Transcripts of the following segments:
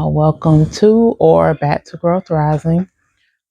Welcome to or back to Growth Rising.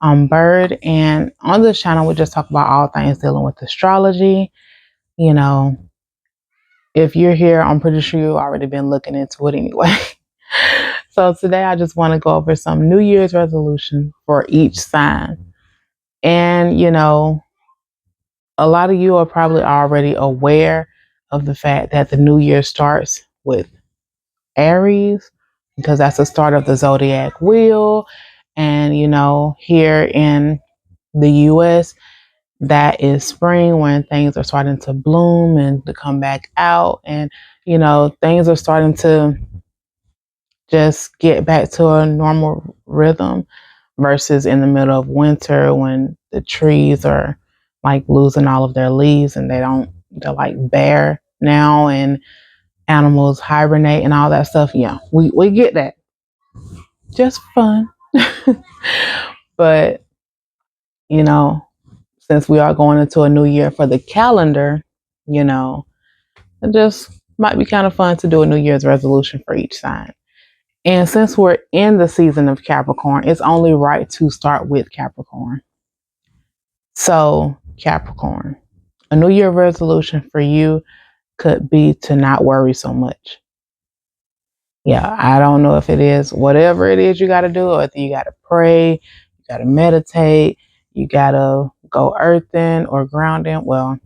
I'm Bird, and on this channel, we just talk about all things dealing with astrology. You know, if you're here, I'm pretty sure you've already been looking into it anyway. So today, I just want to go over some New Year's resolution for each sign. And, a lot of you are probably already aware of the fact that the new year starts with Aries, because that's the start of the zodiac wheel. And, here in the US, that is spring, when things are starting to bloom and to come back out. And, things are starting to just get back to a normal rhythm versus in the middle of winter when the trees are like losing all of their leaves and they're like bare now, and animals hibernate and all that stuff. Yeah, we get that. Just fun. But, since we are going into a new year for the calendar, it just might be kind of fun to do a New Year's resolution for each sign. And since we're in the season of Capricorn, it's only right to start with Capricorn. So, Capricorn, a New Year resolution for you could be to not worry so much. Yeah, I don't know if it is whatever it is you got to do, or if you got to pray, you got to meditate, you got to go earthing or grounding. Well,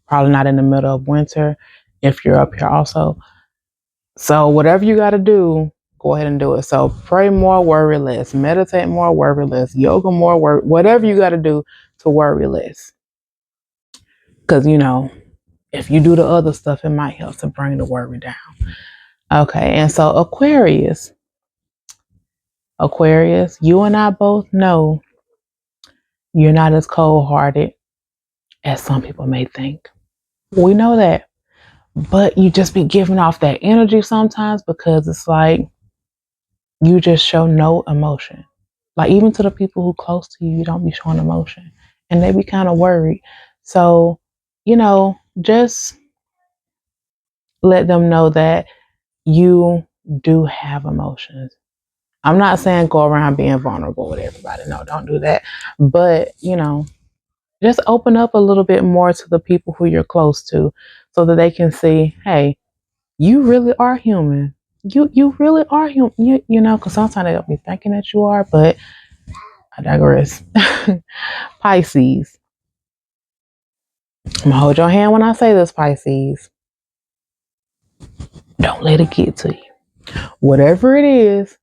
probably not in the middle of winter if you're up here also. So whatever you got to do, go ahead and do it. So pray more, worry less. Meditate more, worry less. Yoga more, worry. Whatever you got to do to worry less. Because, if you do the other stuff, it might help to bring the worry down. Okay, and so Aquarius, you and I both know you're not as cold-hearted as some people may think. We know that. But you just be giving off that energy sometimes, because it's like you just show no emotion. Like, even to the people who close to you, you don't be showing emotion. And they be kind of worried. So, just let them know that you do have emotions. I'm not saying go around being vulnerable with everybody. No, don't do that. But, just open up a little bit more to the people who you're close to, so that they can see, hey, you really are human. You really are human. Because sometimes they don't be thinking that you are, but I digress. Pisces. I'm gonna hold your hand when I say this, Pisces. Don't let it get to you. Whatever it is,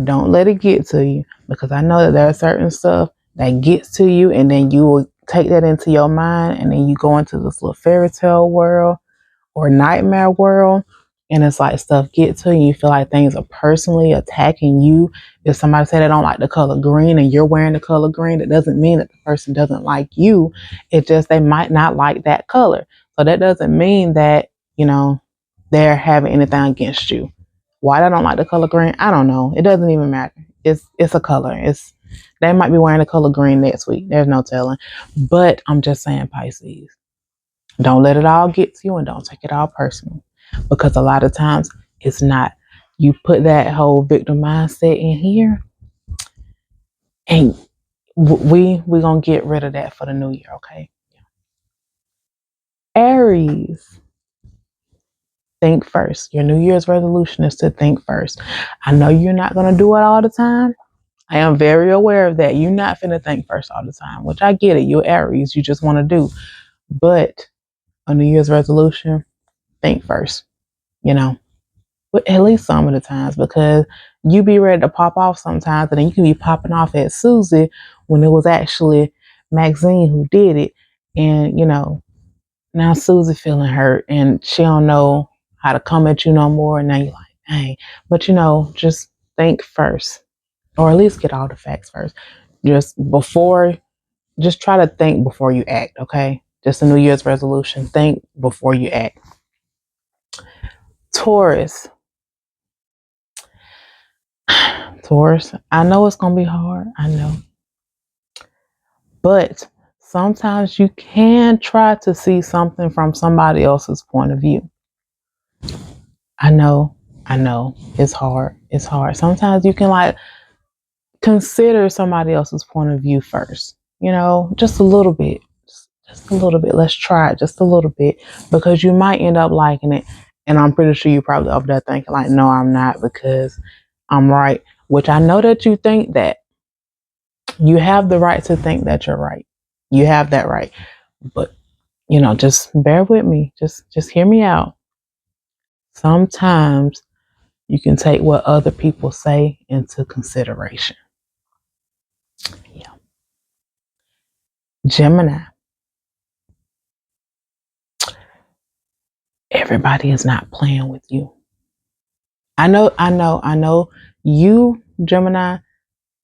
don't let it get to you, because I know that there are certain stuff that gets to you, and then you will take that into your mind, and then you go into this little fairy tale world or nightmare world, and it's like stuff gets to you, and you feel like things are personally attacking you. If somebody say they don't like the color green and you're wearing the color green, that doesn't mean that the person doesn't like you. It's just they might not like that color. So that doesn't mean that, they're having anything against you. Why they don't like the color green, I don't know. It doesn't even matter. It's a color. They might be wearing the color green next week. There's no telling. But I'm just saying, Pisces, don't let it all get to you, and don't take it all personal, because a lot of times it's not. You put that whole victim mindset in here, and we're going to get rid of that for the new year, okay? Aries, think first. Your New Year's resolution is to think first. I know you're not going to do it all the time. I am very aware of that. You're not finna think first all the time, which I get it. You're Aries. You just want to do. But a New Year's resolution, think first, at least some of the times, because you be ready to pop off sometimes, and then you can be popping off at Susie when it was actually Maxine who did it. And, now Susie feeling hurt, and she don't know how to come at you no more. And now you're like, dang. But, just think first, or at least get all the facts first. Just try to think before you act, okay? Just a New Year's resolution. Think before you act. Taurus, I know it's going to be hard. I know. But sometimes you can try to see something from somebody else's point of view. I know. It's hard. It's hard. Sometimes you can like consider somebody else's point of view first, just a little bit. Just a little bit. Let's try it just a little bit because you might end up liking it. And I'm pretty sure you probably up there thinking like, no, I'm not because I'm right. Which I know that you think that. You have the right to think that you're right. You have that right. But, just bear with me. Just hear me out. Sometimes you can take what other people say into consideration. Yeah. Gemini. Everybody is not playing with you. I know you, Gemini,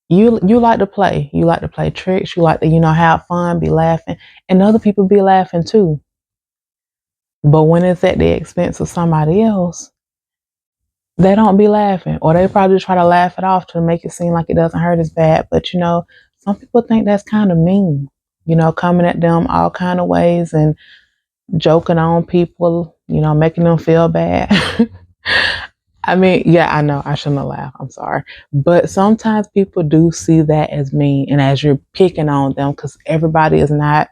you like to play. You like to play tricks. You like to, have fun, be laughing. And other people be laughing too. But when it's at the expense of somebody else, they don't be laughing. Or they probably try to laugh it off to make it seem like it doesn't hurt as bad. But some people think that's kind of mean. Coming at them all kind of ways and joking on people, making them feel bad. I mean, yeah, I know I shouldn't have laughed. I'm sorry. But sometimes people do see that as mean and as you're picking on them because everybody is not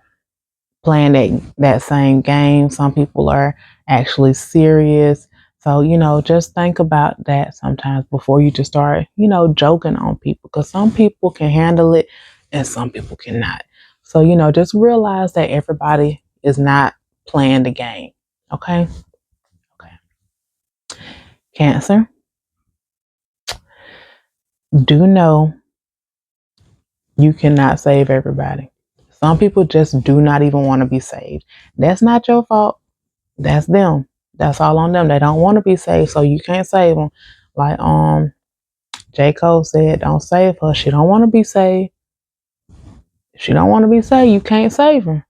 playing that same game. Some people are actually serious. So, just think about that sometimes before you just start, joking on people because some people can handle it and some people cannot. So, just realize that everybody is not playing the game. Okay? Okay. Cancer, do know you cannot save everybody. Some people just do not even want to be saved. That's not your fault. That's them. That's all on them. They don't want to be saved, so you can't save them. Like J. Cole said, don't save her. She don't want to be saved. If she don't want to be saved, you can't save her.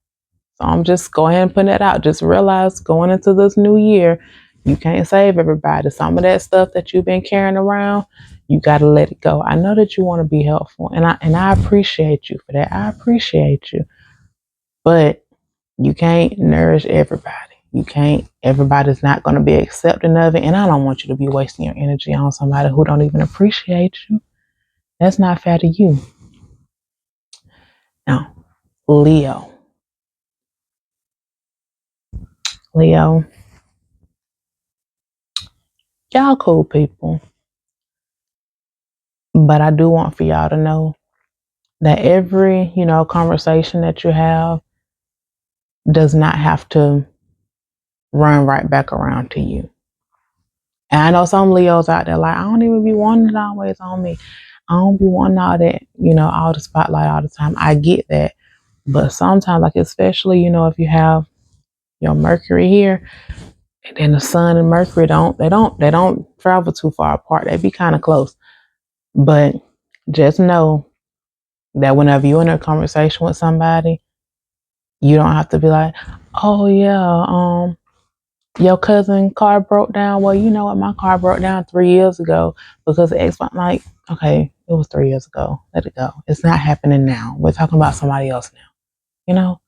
So I'm just go ahead and put that out. Just realize going into this new year, you can't save everybody. Some of that stuff that you've been carrying around, you got to let it go. I know that you want to be helpful, and I appreciate you for that. I appreciate you, but you can't nourish everybody. You can't. Everybody's not going to be accepting of it, and I don't want you to be wasting your energy on somebody who don't even appreciate you. That's not fair to you. Now, Leo. Leo, y'all cool people, but I do want for y'all to know that every, conversation that you have does not have to run right back around to you. And I know some Leos out there like, I don't even be wanting it always on me. I don't be wanting all that, all the spotlight all the time. I get that. But sometimes, like especially, if you have your Mercury here, and then the Sun and Mercury don't travel too far apart. They be kind of close. But just know that whenever you're in a conversation with somebody, you don't have to be like, oh yeah, your cousin car broke down. Well, you know what? My car broke down 3 years ago because X. Like, okay, it was 3 years ago. Let it go. It's not happening now. We're talking about somebody else now.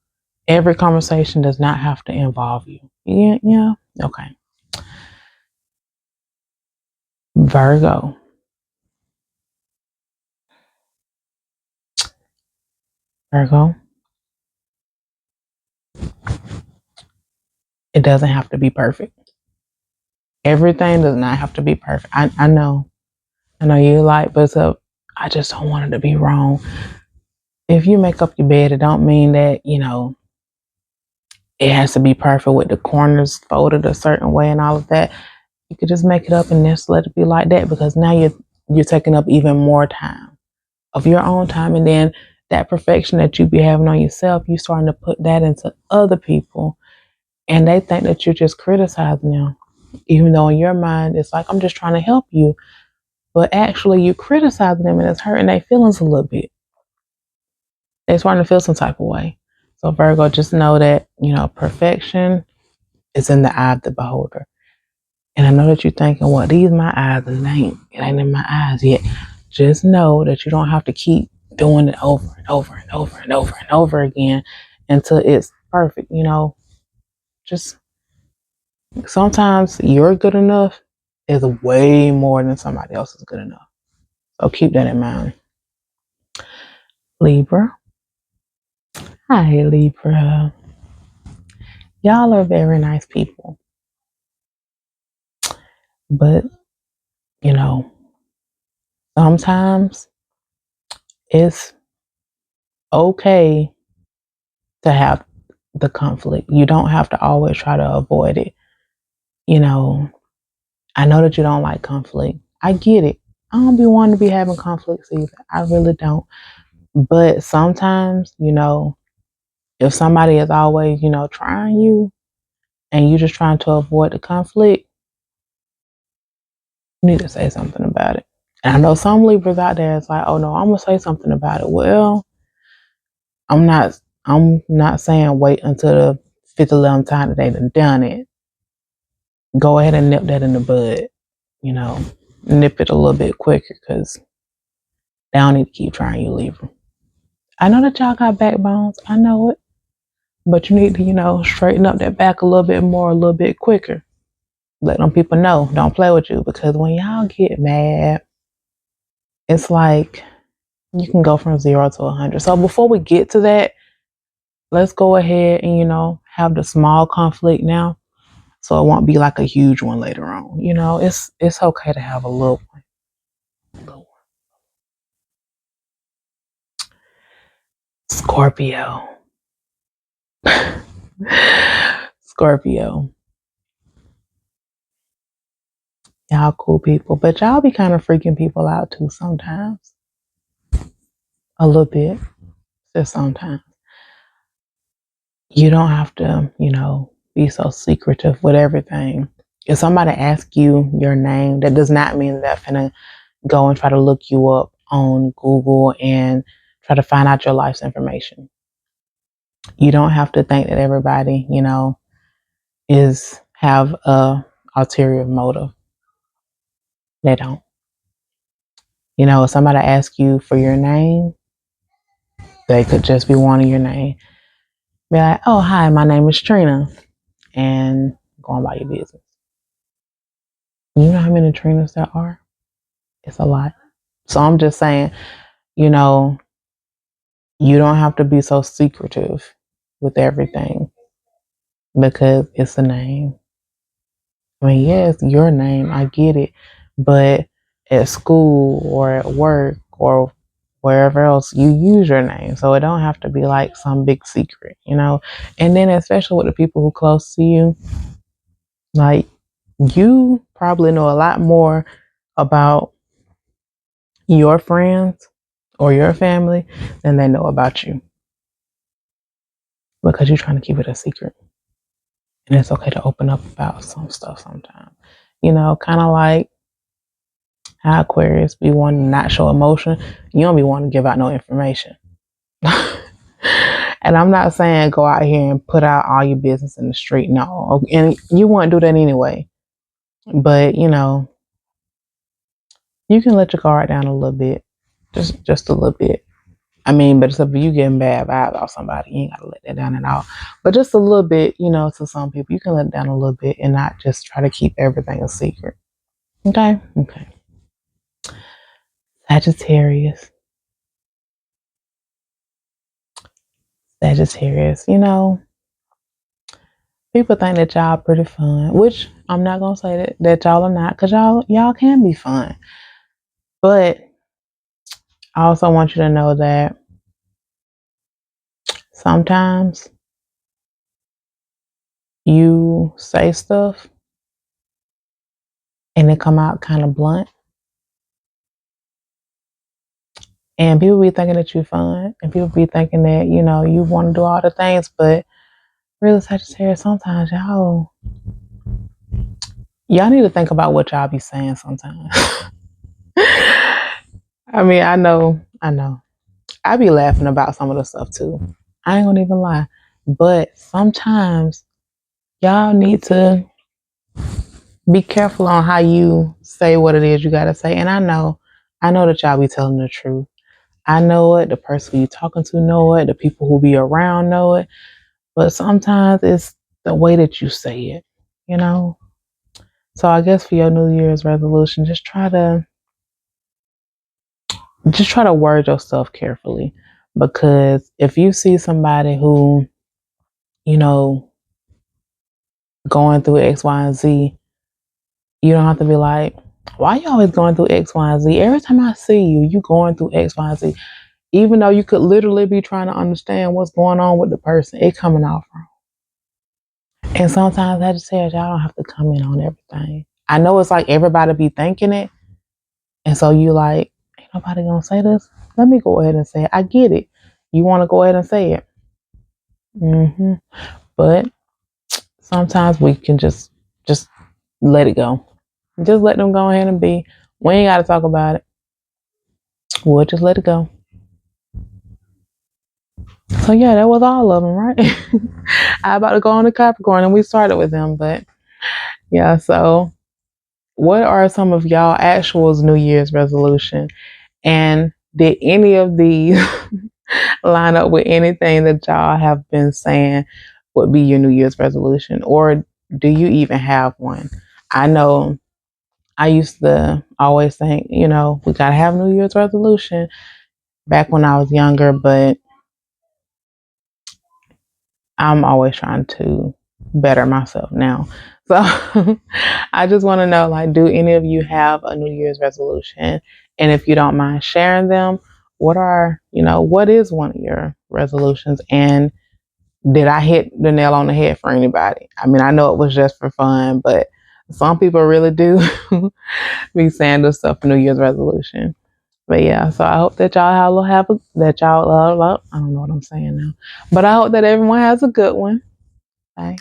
Every conversation does not have to involve you. Yeah. Okay. Virgo. Virgo. It doesn't have to be perfect. Everything does not have to be perfect. I know. I know you like, but I just don't want it to be wrong. If you make up your bed, it don't mean that, it has to be perfect with the corners folded a certain way and all of that. You could just make it up and just let it be like that because now you're taking up even more time of your own time, and then that perfection that you be having on yourself, you starting to put that into other people, and they think that you're just criticizing them, even though in your mind it's like I'm just trying to help you, but actually you're criticizing them and it's hurting their feelings a little bit. They're starting to feel some type of way. So Virgo, just know that perfection is in the eye of the beholder. And I know that you're thinking, well, these my eyes, and it ain't in my eyes yet. Just know that you don't have to keep doing it over and over and over and over and over again until it's perfect. Just sometimes you're good enough is way more than somebody else is good enough. So keep that in mind. Libra. Hi, Libra. Y'all are very nice people. But, you know, sometimes it's okay to have the conflict. You don't have to always try to avoid it. You know, I know that you don't like conflict. I get it. I don't be wanting to be having conflicts either. I really don't. But sometimes, if somebody is always, trying you and you just trying to avoid the conflict, you need to say something about it. And I know some Libras out there is like, oh no, I'm gonna say something about it. Well, I'm not saying wait until the 5th, 11th time that they done it. Go ahead and nip that in the bud. Nip it a little bit quicker because they don't need to keep trying you, Libra. I know that y'all got backbones. I know it. But you need to, straighten up that back a little bit more, a little bit quicker. Let them people know. Don't play with you. Because when y'all get mad, it's like you can go from 0 to 100. So before we get to that, let's go ahead and, have the small conflict now. So it won't be like a huge one later on. It's okay to have a little one. Scorpio. Scorpio. Y'all cool people, but y'all be kind of freaking people out too sometimes. A little bit. Just sometimes. You don't have to, be so secretive with everything. If somebody asks you your name, that does not mean they're finna go and try to look you up on Google and try to find out your life's information. You don't have to think that everybody, have a ulterior motive. They don't. If somebody asks you for your name, they could just be wanting your name. Be like, oh, hi, my name is Trina. And go on about your business. You know how many Trinas there are? It's a lot. So I'm just saying, you don't have to be so secretive with everything because it's a name. I mean, yes, your name, I get it. But at school or at work or wherever else, you use your name. So it don't have to be like some big secret, And then especially with the people who close to you, like you probably know a lot more about your friends or your family than they know about you because you're trying to keep it a secret. And it's okay to open up about some stuff sometimes. Kind of like how Aquarius be wanting to not show emotion. You don't be wanting to give out no information. And I'm not saying go out here and put out all your business in the street. No. And you wouldn't do that anyway. But, you can let your guard down a little bit. Just a little bit. I mean, but it's if you getting bad vibes off somebody, you ain't gotta let that down at all. But just a little bit, to some people, you can let it down a little bit and not just try to keep everything a secret. Okay? Okay. Sagittarius. Sagittarius, people think that y'all pretty fun, which I'm not gonna say that y'all are not, because y'all can be fun. But I also want you to know that sometimes you say stuff and it come out kind of blunt. And people be thinking that you're fun. And people be thinking that, you want to do all the things. But really, Sagittarius, sometimes y'all need to think about what y'all be saying sometimes. I mean, I know. I be laughing about some of the stuff too. I ain't gonna even lie. But sometimes y'all need to be careful on how you say what it is you gotta say. And I know that y'all be telling the truth. I know it, the person you talking to know it, the people who be around know it. But sometimes it's the way that you say it, So I guess for your New Year's resolution, just try to word yourself carefully, because if you see somebody who, you know, going through X, Y, and Z, you don't have to be like, why you always going through X, Y, and Z? Every time I see you, you going through X, Y, and Z. Even though you could literally be trying to understand what's going on with the person, it coming off wrong. And sometimes I just said, y'all don't have to come in on everything. I know it's like everybody be thinking it. And so you like, ain't nobody gonna say this. Let me go ahead and say it. I get it. You want to go ahead and say it. But sometimes we can just let it go. Just let them go ahead and be. We ain't got to talk about it. We'll just let it go. So yeah, that was all of them, right? I about to go on to Capricorn, and we started with them, but yeah. So, what are some of y'all actual New Year's resolution? And did any of these line up with anything that y'all have been saying would be your New Year's resolution, or do you even have one? I know I used to always think, we gotta have New Year's resolution back when I was younger, but I'm always trying to better myself now. So I just want to know, like, do any of you have a New Year's resolution? And if you don't mind sharing them, what is one of your resolutions? And did I hit the nail on the head for anybody? I mean, I know it was just for fun, but some people really do be saying this stuff for New Year's resolution. But yeah, so I hope that y'all I don't know what I'm saying now, but I hope that everyone has a good one. Bye.